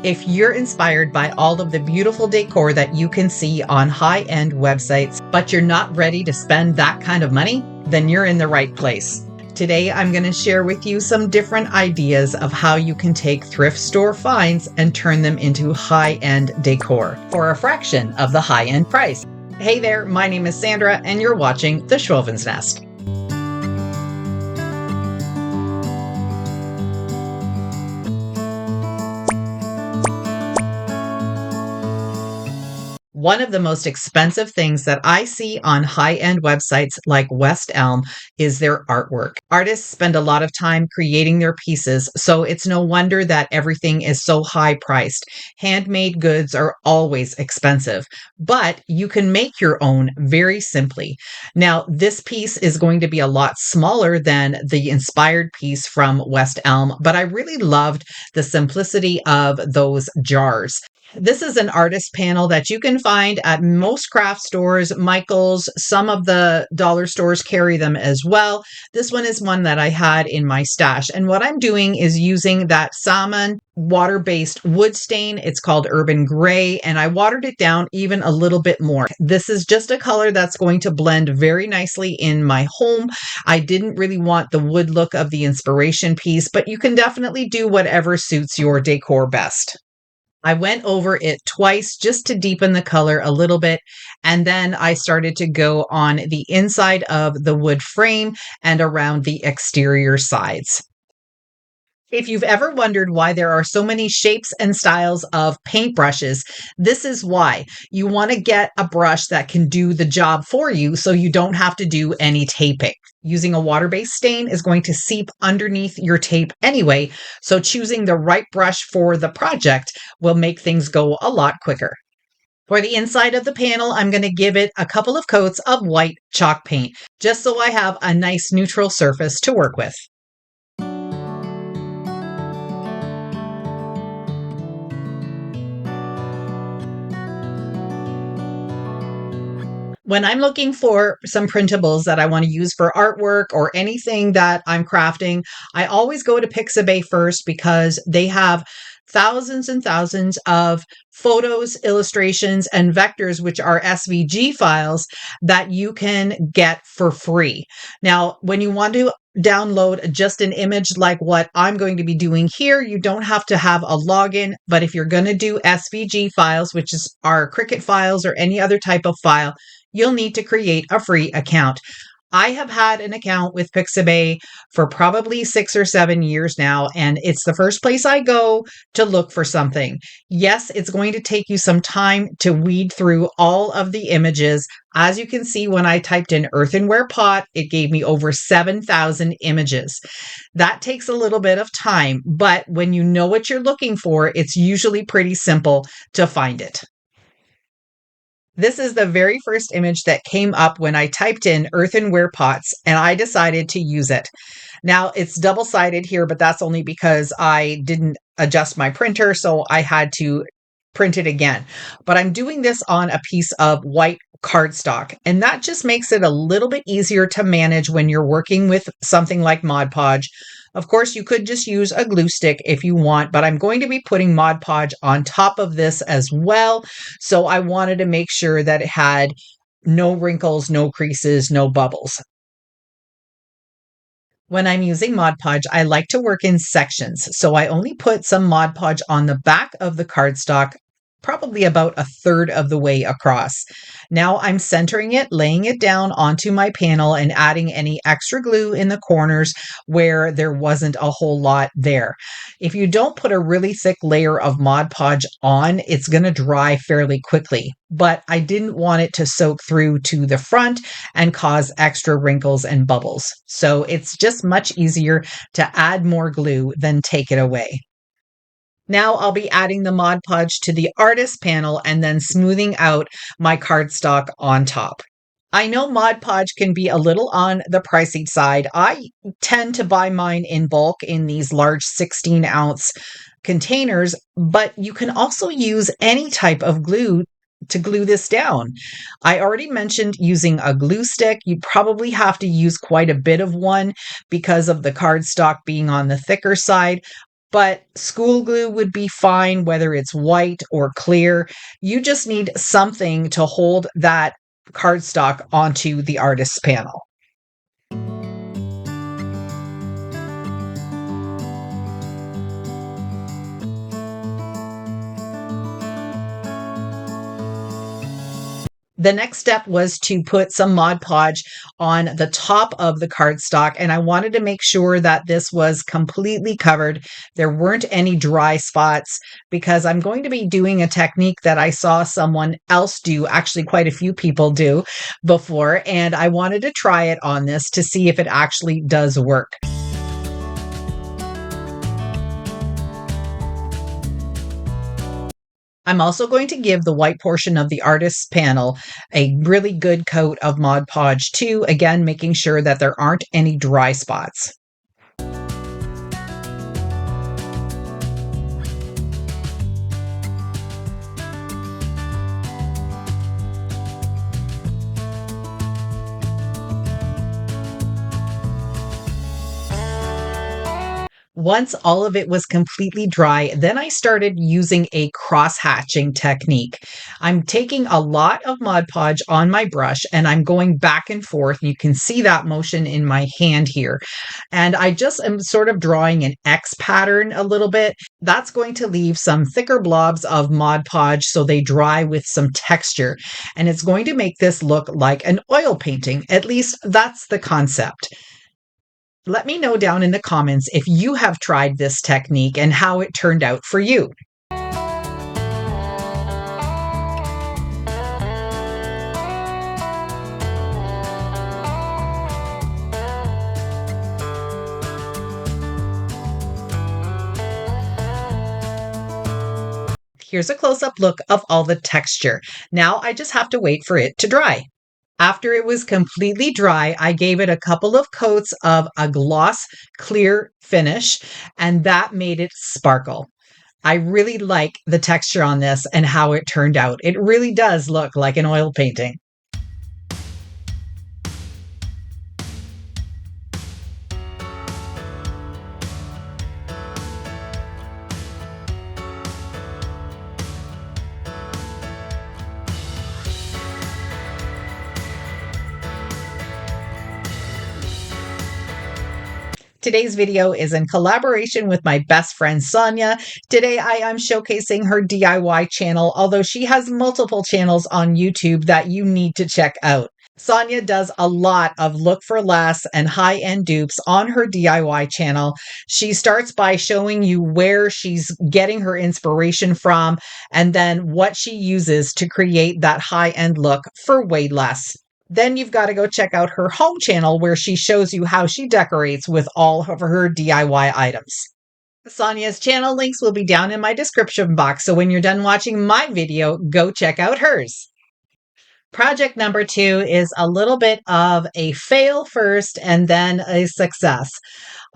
If you're inspired by all of the beautiful decor that you can see on high-end websites, but you're not ready to spend that kind of money, then you're in the right place. Today, I'm going to share with you some different ideas of how you can take thrift store finds and turn them into high-end decor for a fraction of the high-end price. Hey there, my name is Sandra, and you're watching The Schwowin's Nest. One of the most expensive things that I see on high-end websites like West Elm is their artwork. Artists spend a lot of time creating their pieces, so it's no wonder that everything is so high priced. Handmade goods are always expensive, but you can make your own very simply. Now, this piece is going to be a lot smaller than the inspired piece from West Elm, but I really loved the simplicity of those jars. This is an artist panel that you can find at most craft stores, Michael's, some of the dollar stores carry them as well. This one is one that I had in my stash. And what I'm doing is using that salmon water-based wood stain. It's called Urban Gray, and I watered it down even a little bit more. This is just a color that's going to blend very nicely in my home. I didn't really want the wood look of the inspiration piece, but you can definitely do whatever suits your decor best. I went over it twice just to deepen the color a little bit, and then I started to go on the inside of the wood frame and around the exterior sides. If you've ever wondered why there are so many shapes and styles of paintbrushes, this is why. You want to get a brush that can do the job for you so you don't have to do any taping. Using a water-based stain is going to seep underneath your tape anyway, so choosing the right brush for the project will make things go a lot quicker. For the inside of the panel, I'm going to give it a couple of coats of white chalk paint, just so I have a nice neutral surface to work with. When I'm looking for some printables that I want to use for artwork or anything that I'm crafting, I always go to Pixabay first because they have thousands and thousands of photos, illustrations, and vectors, which are SVG files that you can get for free. Now, when you want to download just an image like what I'm going to be doing here, you don't have to have a login, but if you're going to do SVG files, which is our Cricut files or any other type of file, you'll need to create a free account. I have had an account with Pixabay for probably 6 or 7 years now, and it's the first place I go to look for something. Yes, it's going to take you some time to weed through all of the images. As you can see, when I typed in earthenware pot, it gave me over 7,000 images. That takes a little bit of time, but when you know what you're looking for, it's usually pretty simple to find it. This is the very first image that came up when I typed in earthenware pots, and I decided to use it. Now, it's double-sided here, but that's only because I didn't adjust my printer, so I had to print it again. But I'm doing this on a piece of white cardstock, and that just makes it a little bit easier to manage when you're working with something like Mod Podge. Of course, you could just use a glue stick if you want, but I'm going to be putting Mod Podge on top of this as well. So I wanted to make sure that it had no wrinkles, no creases, no bubbles. When I'm using Mod Podge, I like to work in sections. So I only put some Mod Podge on the back of the cardstock, probably about a third of the way across. Now I'm centering it, laying it down onto my panel and adding any extra glue in the corners where there wasn't a whole lot there. If you don't put a really thick layer of Mod Podge on, it's going to dry fairly quickly. But I didn't want it to soak through to the front and cause extra wrinkles and bubbles. So it's just much easier to add more glue than take it away. Now I'll be adding the Mod Podge to the artist panel and then smoothing out my cardstock on top. I know Mod Podge can be a little on the pricey side. I tend to buy mine in bulk in these large 16-ounce containers, but you can also use any type of glue to glue this down. I already mentioned using a glue stick. You probably have to use quite a bit of one because of the cardstock being on the thicker side. but school glue would be fine, whether it's white or clear. You just need something to hold that cardstock onto the artist's panel. The next step was to put some Mod Podge on the top of the cardstock, and I wanted to make sure that this was completely covered. There weren't any dry spots because I'm going to be doing a technique that I saw someone else do, actually quite a few people do before, and I wanted to try it on this to see if it actually does work. I'm also going to give the white portion of the artist's panel a really good coat of Mod Podge too, again, making sure that there aren't any dry spots. Once all of it was completely dry, then I started using a cross-hatching technique. I'm taking a lot of Mod Podge on my brush and I'm going back and forth. You can see that motion in my hand here. And I just am sort of drawing an X pattern a little bit. That's going to leave some thicker blobs of Mod Podge so they dry with some texture. And it's going to make this look like an oil painting. At least that's the concept. Let me know down in the comments if you have tried this technique and how it turned out for you. Here's a close-up look of all the texture. Now I just have to wait for it to dry. After it was completely dry, I gave it a couple of coats of a gloss clear finish, and that made it sparkle. I really like the texture on this and how it turned out. It really does look like an oil painting. Today's video is in collaboration with my best friend Sonja. Today I am showcasing her DIY channel, although she has multiple channels on YouTube that you need to check out. Sonja does a lot of look for less and high-end dupes on her DIY channel. She starts by showing you where she's getting her inspiration from and then what she uses to create that high-end look for way less. Then you've got to go check out her home channel where she shows you how she decorates with all of her DIY items. Sonja's channel links will be down in my description box, so when you're done watching my video, go check out hers. Project number 2 is a little bit of a fail first and then a success.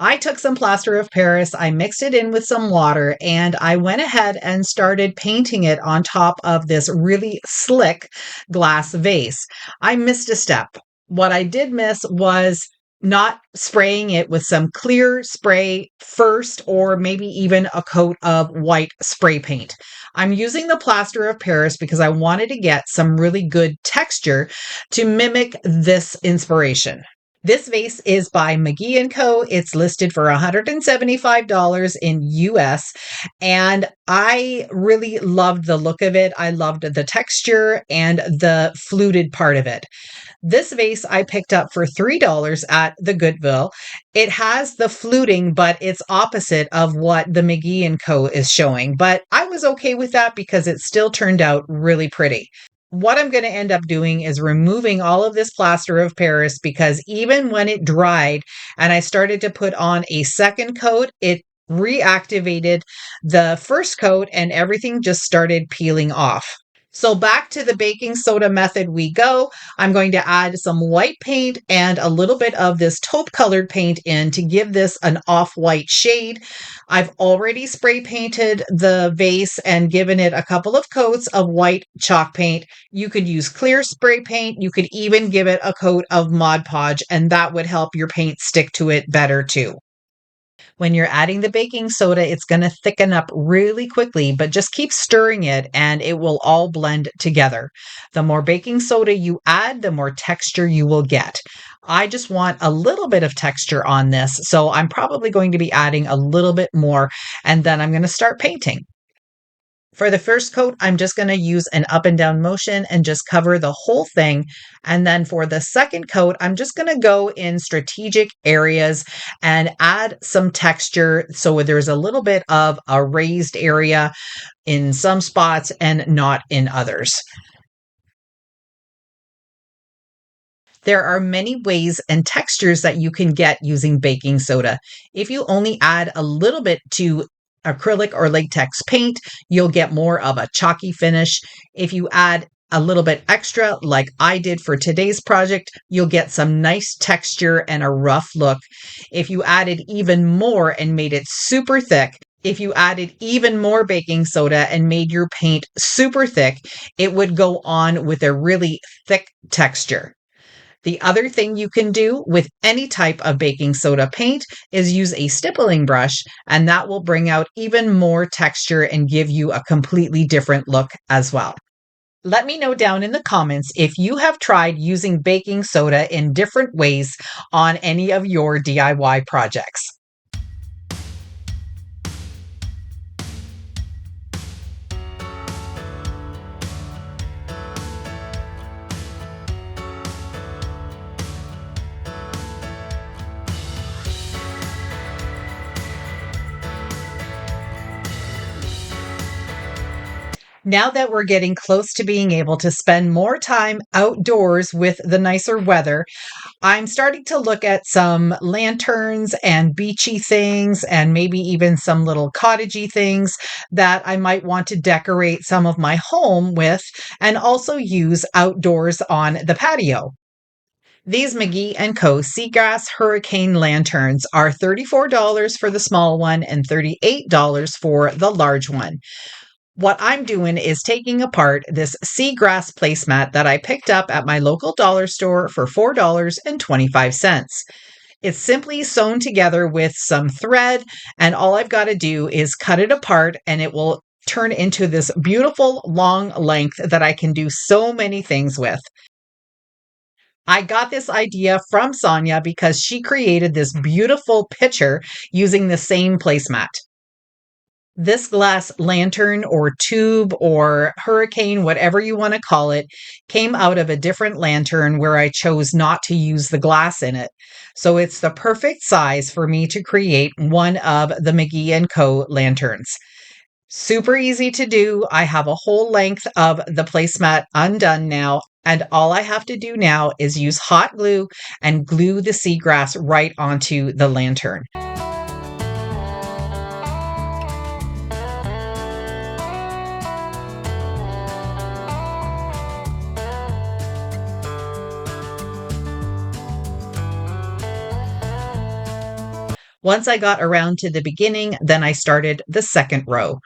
I took some plaster of Paris, I mixed it in with some water, and I went ahead and started painting it on top of this really slick glass vase. I missed a step. What I did miss was not spraying it with some clear spray first, or maybe even a coat of white spray paint. I'm using the plaster of Paris because I wanted to get some really good texture to mimic this inspiration. This vase is by McGee & Co. It's listed for $175 in US, and I really loved the look of it. I loved the texture and the fluted part of it. This vase I picked up for $3 at the Goodwill. It has the fluting, but it's opposite of what the McGee & Co. is showing. But I was okay with that because it still turned out really pretty. What I'm going to end up doing is removing all of this plaster of Paris because even when it dried and I started to put on a second coat, it reactivated the first coat and everything just started peeling off. So back to the baking soda method we go. I'm going to add some white paint and a little bit of this taupe colored paint in to give this an off-white shade. I've already spray painted the vase and given it a couple of coats of white chalk paint. You could use clear spray paint. You could even give it a coat of Mod Podge, and that would help your paint stick to it better too. When you're adding the baking soda, it's going to thicken up really quickly, but just keep stirring it and it will all blend together. The more baking soda you add, the more texture you will get. I just want a little bit of texture on this, so I'm probably going to be adding a little bit more, and then I'm going to start painting. For the first coat, I'm just going to use an up and down motion and just cover the whole thing. And then for the second coat, I'm just going to go in strategic areas and add some texture so there's a little bit of a raised area in some spots and not in others. There are many ways and textures that you can get using baking soda. If you only add a little bit to acrylic or latex paint, you'll get more of a chalky finish. If you add a little bit extra, like I did for today's project, you'll get some nice texture and a rough look. If you added even more and made it super thick, if you added even more baking soda and made your paint super thick, it would go on with a really thick texture. The other thing you can do with any type of baking soda paint is use a stippling brush, and that will bring out even more texture and give you a completely different look as well. Let me know down in the comments if you have tried using baking soda in different ways on any of your DIY projects. Now that we're getting close to being able to spend more time outdoors with the nicer weather, I'm starting to look at some lanterns and beachy things and maybe even some little cottagey things that I might want to decorate some of my home with and also use outdoors on the patio. These McGee & Co. Seagrass Hurricane Lanterns are $34 for the small one and $38 for the large one. What I'm doing is taking apart this seagrass placemat that I picked up at my local dollar store for $4.25. It's simply sewn together with some thread, and all I've got to do is cut it apart and it will turn into this beautiful long length that I can do so many things with. I got this idea from Sonja because she created this beautiful picture using the same placemat. This glass lantern or tube or hurricane, whatever you want to call it, came out of a different lantern where I chose not to use the glass in it. So it's the perfect size for me to create one of the McGee & Co. lanterns. Super easy to do. I have a whole length of the placemat undone now, and all I have to do now is use hot glue and glue the seagrass right onto the lantern. Once I got around to the beginning, then I started the second row.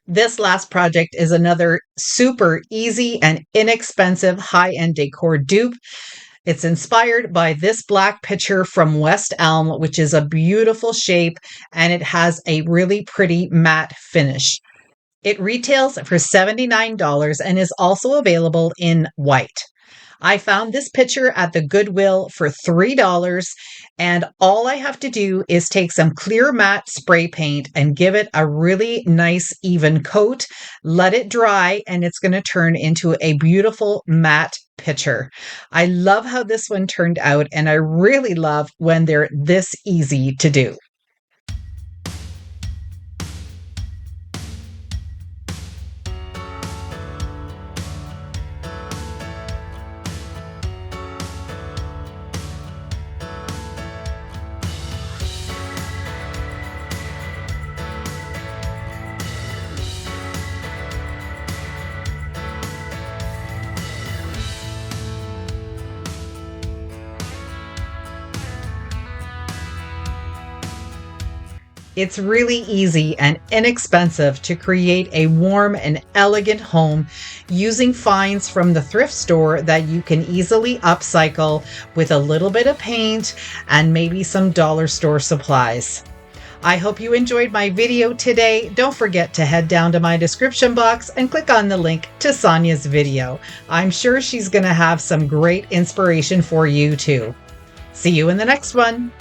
This last project is another super easy and inexpensive high-end decor dupe. It's inspired by this black picture from West Elm, which is a beautiful shape, and it has a really pretty matte finish. It retails for $79 and is also available in white. I found this picture at the Goodwill for $3, and all I have to do is take some clear matte spray paint and give it a really nice even coat, let it dry, and it's going to turn into a beautiful matte picture. I love how this one turned out, and I really love when they're this easy to do. It's really easy and inexpensive to create a warm and elegant home using finds from the thrift store that you can easily upcycle with a little bit of paint and maybe some dollar store supplies. I hope you enjoyed my video today. Don't forget to head down to my description box and click on the link to Sonja's video. I'm sure she's going to have some great inspiration for you too. See you in the next one.